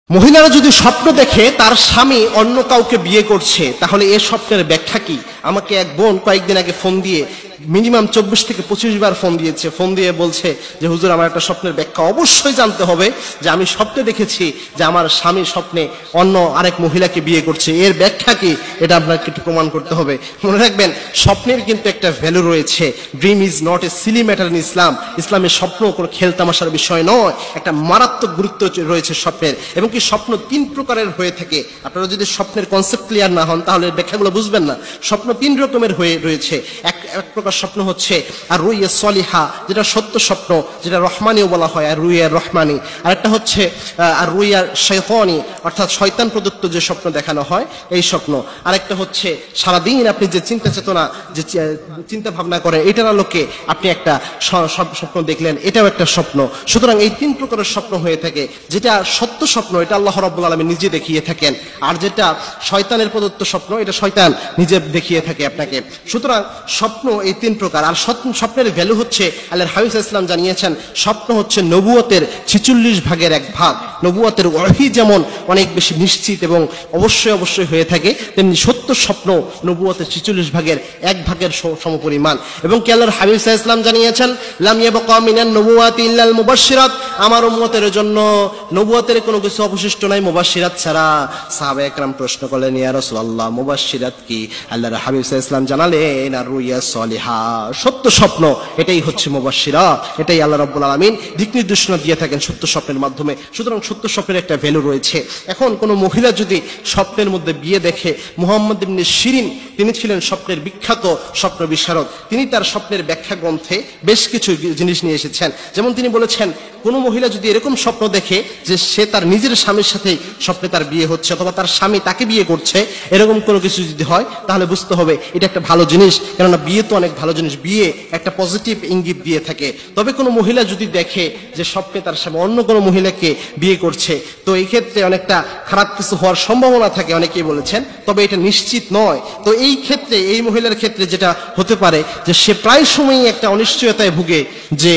মহিলারা যদি স্বপ্ন দেখে তার স্বামী অন্য কাউকে বিয়ে করছে, তাহলে এ স্বপ্নের ব্যাখ্যা কি? আমাকে এক বোন কয়েকদিন আগে ফোন দিয়ে মিনিমাম 24 থেকে 25 বার ফোন দিয়েছে। ফোন দিয়ে বলছে যে হুজুর, আমার একটা স্বপ্নের ব্যাখ্যা অবশ্যই জানতে হবে, যে আমি স্বপ্নে দেখেছি যে আমার স্বামী স্বপ্নে অন্য আরেক মহিলাকে বিয়ে করছে, এর ব্যাখ্যা কি? এটা আপনাকে একটু প্রমাণ করতে হবে। মনে রাখবেন, স্বপ্নের কিন্তু একটা ভ্যালু রয়েছে। Dream is not a silly matter in Islam. ইসলামের স্বপ্ন কোনো খেলতামাশার বিষয় নয়, একটা মারাত্মক গুরুত্ব রয়েছে স্বপ্নের। এবং কি স্বপ্ন 3 প্রকারের হয়ে থাকে। আপনারা যদি স্বপ্নের কনসেপ্ট ক্লিয়ার না হন তাহলে ব্যাখ্যাগুলো বুঝবেন না। স্বপ্ন 3 রকমের হয়ে রয়েছে। এক প্রকার স্বপ্ন হচ্ছে আর রুইয়া সলিহা, যেটা সত্য স্বপ্ন, যেটা রহমানিও বলা হয়, আর রুইয়া রহমানি। আর একটা হচ্ছে আর রুইয়া শয়তানি, অর্থাৎ শয়তান প্রদত্ত যে স্বপ্ন দেখানো হয় এই স্বপ্ন। আরেকটা হচ্ছে সারাদিন আপনি যে চিন্তা চেতনা, যে চিন্তা ভাবনা করে, এটার আলোকে আপনি একটা স্বপ্ন দেখলেন, এটাও একটা স্বপ্ন। সুতরাং এই 3 প্রকারের স্বপ্ন হয়ে থাকে। যেটা সত্য স্বপ্ন, এটা আল্লাহ রাব্বুল আলামিন নিজে দেখিয়ে থাকেন। আর যেটা শয়তানের প্রদত্ত স্বপ্ন, এটা শয়তান নিজে দেখিয়ে থাকে আপনাকে। সুতরাং স্বপ্ন এই 3 প্রকার। আর স্বপ্নের ভ্যালু হচ্ছে, আল্লাহর হাবিব সাল্লাল্লাহু আলাইহি ওয়াসাল্লাম জানিয়েছেন, স্বপ্ন হচ্ছে নবুয়তের 46 ভাগের 1 ভাগ। নবুয়তের ওহী যেমন অনেক বেশি নিশ্চিত এবং অবশ্যই হয়ে থাকে, তেমনি সত্য স্বপ্ন নবুয়তের 46 ভাগের 1 ভাগের সমপরিমাণ। এবং কি আল্লাহর হাবিব সাল্লাল্লাহু আলাইহি ওয়াসাল্লাম জানিয়েছেন, লাম ইয়াবকা মিনান নবুওয়াতি ইল্লাল মুবাশশিরাত, আমার উম্মতের জন্য নবুয়তের কোনো কিছু অবশিষ্ট নাই মুবাশশিরাত ছাড়া। সাহাবায়ে কেরাম প্রশ্ন করলেন, ইয়া রাসূলুল্লাহ, মুবাশশিরাত কি? আল্লাহর হাবিব সাল্লাল্লাহু আলাইহি ওয়াসাল্লাম জানালেন, আর রুইয়া সলিহা, সত্য স্বপ্ন, এটাই হচ্ছে মুবাশশিরাত। এটাই আল্লাহ রাব্বুল আলামিন দিক নির্দেশনা দিয়ে থাকেন সত্য স্বপ্নের মাধ্যমে। সুতরাং সত্য স্বপ্নের একটা ভ্যালু রয়েছে। এখন কোনো মহিলা যদি স্বপ্নের মধ্যে বিয়ে দেখে, মুহাম্মদ ইবনে শিরিন, তিনি ছিলেন স্বপ্নের বিখ্যাত স্বপ্ন বিশারদ। তিনি তার স্বপ্নের ব্যাখ্যা গ্রন্থে বেশ কিছু জিনিস নিয়ে এসেছেন। যেমন তিনি বলেছেন, কোনো মহিলা যদি এরকম স্বপ্ন দেখে যে সে তার নিজের স্বামীর সাথেই স্বপ্নে তার বিয়ে হচ্ছে, অথবা তার স্বামী তাকে বিয়ে করছে, এরকম কোনো কিছু যদি হয় তাহলে বুঝতে হবে এটা একটা ভালো জিনিস। কেননা বিয়ে তো অনেক ভালো জিনিস, বিয়ে একটা পজিটিভ ইঙ্গিত দিয়ে থাকে। তবে কোনো মহিলা যদি দেখে যে স্বপ্নে তার স্বামী অন্য কোনো মহিলাকে বিয়ে করছে, তো এই ক্ষেত্রে অনেকটা খারাপ কিছু হওয়ার সম্ভাবনা থাকে, অনেকেই বলেছেন, তবে এটা নিশ্চিত নয়। তো এই ক্ষেত্রে, এই মহিলার ক্ষেত্রে যেটা হতে পারে যে সে প্রায় সময়ই একটা অনিশ্চয়তায় ভুগে যে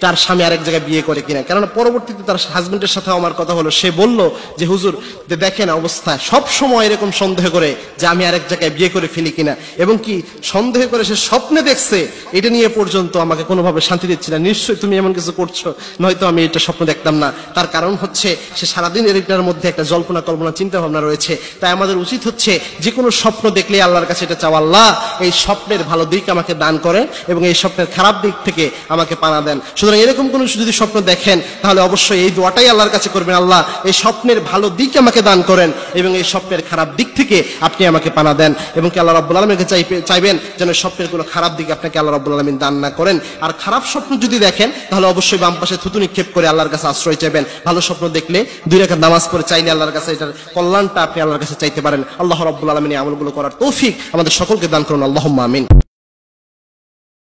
তার স্বামী আরেক জায়গায় বিয়ে করে কিনা। কারণ পরবর্তীতে তার হাজবেন্ডের সাথে আমার কথা হলো, সে বলল যে হুজুর, দেখেন অবস্থা, সব সময় এরকম সন্দেহ করে যে আমি আরেক জায়গায় বিয়ে করে ফেলি কিনা, এবং কি সন্দেহ করে সে স্বপ্নে দেখছে, এটা নিয়ে পর্যন্ত আমাকে কোনোভাবে শান্তি দিচ্ছে না। নিশ্চয়ই তুমি এমন কিছু করছো, নয়তো আমি এটা স্বপ্ন দেখতাম না। তার কারণ হচ্ছে সে সারাদিন এটার মধ্যে একটা জল্পনা কল্পনা চিন্তা ভাবনা রয়েছে। তাই আমাদের উচিত হচ্ছে যে কোনো স্বপ্ন দেখলে আল্লাহর কাছে এটা চাওয়া, আল্লাহ এই স্বপ্নের ভালো দিক আমাকে দান করেন এবং এই স্বপ্নের খারাপ দিক থেকে আমাকে পানা দেন। এরকম কোন যদি স্বপ্ন দেখেন তাহলে অবশ্যই এই দোয়াটাই আল্লাহর কাছে করবেন, আল্লাহ এই স্বপ্নের ভালো দিক আমাকে দান করেন এবং এই স্বপ্নের খারাপ দিক থেকে আপনি আমাকে পানা দেন। এবং কি আল্লাহ রাব্বুল আলামিনকে চাইবেন যেন স্বপ্নের কোনো খারাপ দিক আপনাকে আল্লাহ রাব্বুল আলামিন দান না করেন। আর খারাপ স্বপ্ন যদি দেখেন তাহলে অবশ্যই বাম পাশে থুতু নিক্ষেপ করে আল্লাহর কাছে আশ্রয় চাইবেন। ভালো স্বপ্ন দেখলে 2 রাকাত নামাজ পড়ে চাইলে আল্লাহর কাছে এটার কল্যাণটা আপনি আল্লাহর কাছে চাইতে পারেন। আল্লাহ রাব্বুল আলামিন এই আমলগুলো করার তৌফিক আমাদের সকলকে দান করুন। আল্লাহুম্মা আমিন।